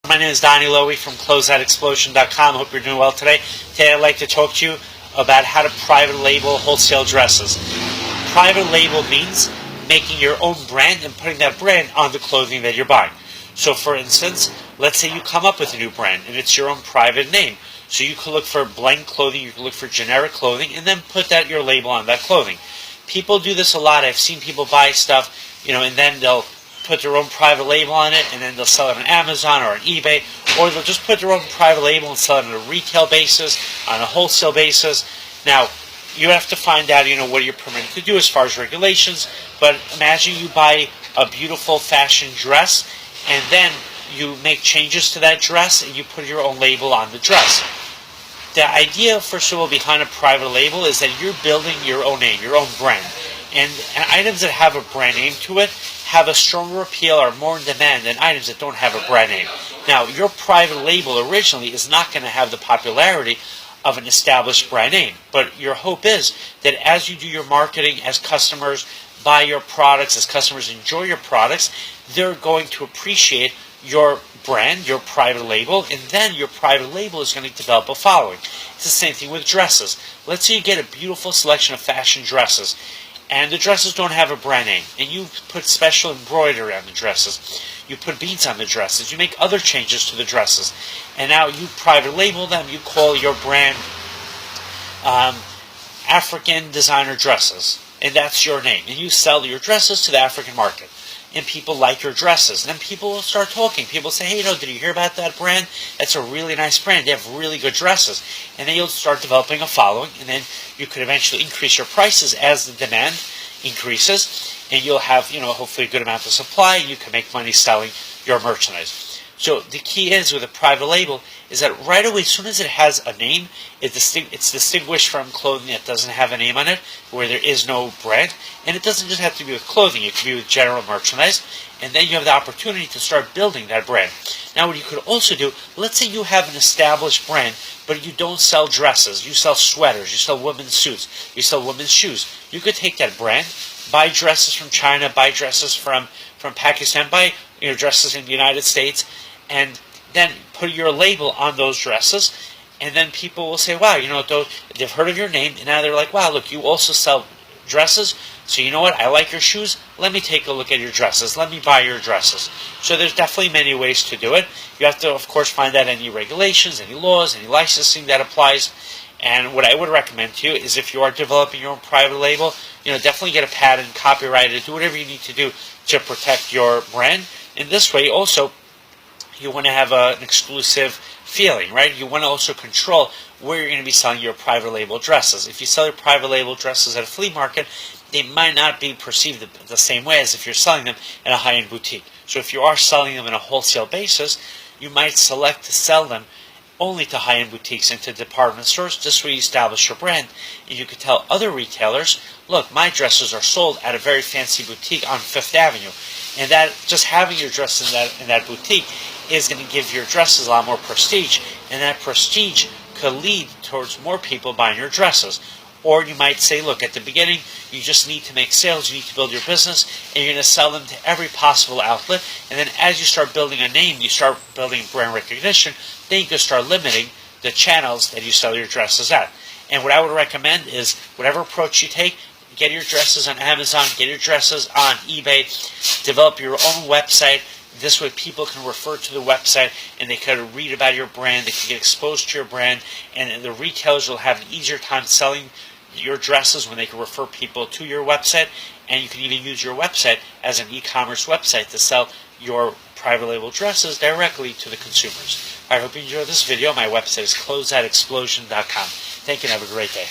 My name is Donnie Lowy from CloseoutExplosion.com. Hope you're doing well today. Today I'd like to talk to you about how to private label wholesale dresses. Private label means making your own brand and putting that brand on the clothing that you're buying. So for instance, let's say you come up with a new brand and it's your own private name. So you could look for blank clothing, you could look for generic clothing, and then put your label on that clothing. People do this a lot. I've seen people buy stuff, and then they'll put their own private label on it, and then they'll sell it on Amazon or on eBay, or they'll just put their own private label and sell it on a retail basis, on a wholesale basis. Now, you have to find out, what you're permitted to do as far as regulations, but imagine you buy a beautiful fashion dress, and then you make changes to that dress, and you put your own label on the dress. The idea, first of all, behind a private label is that you're building your own name, your own brand. And items that have a brand name to it have a stronger appeal, are more in demand than items that don't have a brand name. Now, your private label originally is not going to have the popularity of an established brand name. But your hope is that as you do your marketing, as customers buy your products, as customers enjoy your products, they're going to appreciate your brand, your private label, and then your private label is going to develop a following. It's the same thing with dresses. Let's say you get a beautiful selection of fashion dresses, and the dresses don't have a brand name, and you put special embroidery on the dresses. You put beads on the dresses. You make other changes to the dresses, and now you private label them. You call your brand African Designer Dresses, and that's your name, and you sell your dresses to the African market. And people like your dresses. And then people will start talking. People say, hey, did you hear about that brand? That's a really nice brand. They have really good dresses. And then you'll start developing a following. And then you could eventually increase your prices as the demand increases. And you'll have, hopefully a good amount of supply. And you can make money selling your merchandise. So the key is with a private label is that right away, as soon as it has a name, it's distinguished from clothing that doesn't have a name on it, where there is no brand. And it doesn't just have to be with clothing. It can be with general merchandise. And then you have the opportunity to start building that brand. Now, what you could also do, let's say you have an established brand, but you don't sell dresses. You sell sweaters. You sell women's suits. You sell women's shoes. You could take that brand, buy dresses from China, buy dresses from Pakistan, buy dresses in the United States, and then put your label on those dresses, and then people will say, wow, they've heard of your name, and now they're like, wow, look, you also sell dresses, so you know what, I like your shoes, let me take a look at your dresses, let me buy your dresses. So there's definitely many ways to do it. You have to, of course, find out any regulations, any laws, any licensing that applies, and what I would recommend to you is if you are developing your own private label, definitely get a patent, copyright it, do whatever you need to do to protect your brand. In this way, also, you want to have an exclusive feeling, right? You want to also control where you're going to be selling your private label dresses. If you sell your private label dresses at a flea market, they might not be perceived the same way as if you're selling them in a high-end boutique. So if you are selling them in a wholesale basis, you might select to sell them only to high-end boutiques and to department stores. This way you establish your brand, and you could tell other retailers, look, my dresses are sold at a very fancy boutique on Fifth Avenue, and that just having your dress in that boutique is going to give your dresses a lot more prestige, and that prestige could lead towards more people buying your dresses. Or you might say, look, at the beginning, you just need to make sales, you need to build your business, and you're going to sell them to every possible outlet. And then as you start building a name, you start building brand recognition, then you can start limiting the channels that you sell your dresses at. And what I would recommend is whatever approach you take, get your dresses on Amazon, get your dresses on eBay, develop your own website. This way people can refer to the website and they can read about your brand, they can get exposed to your brand, and the retailers will have an easier time selling your dresses when they can refer people to your website, and you can even use your website as an e-commerce website to sell your private label dresses directly to the consumers. I hope you enjoyed this video. My website is CloseoutExplosion.com. Thank you and have a great day.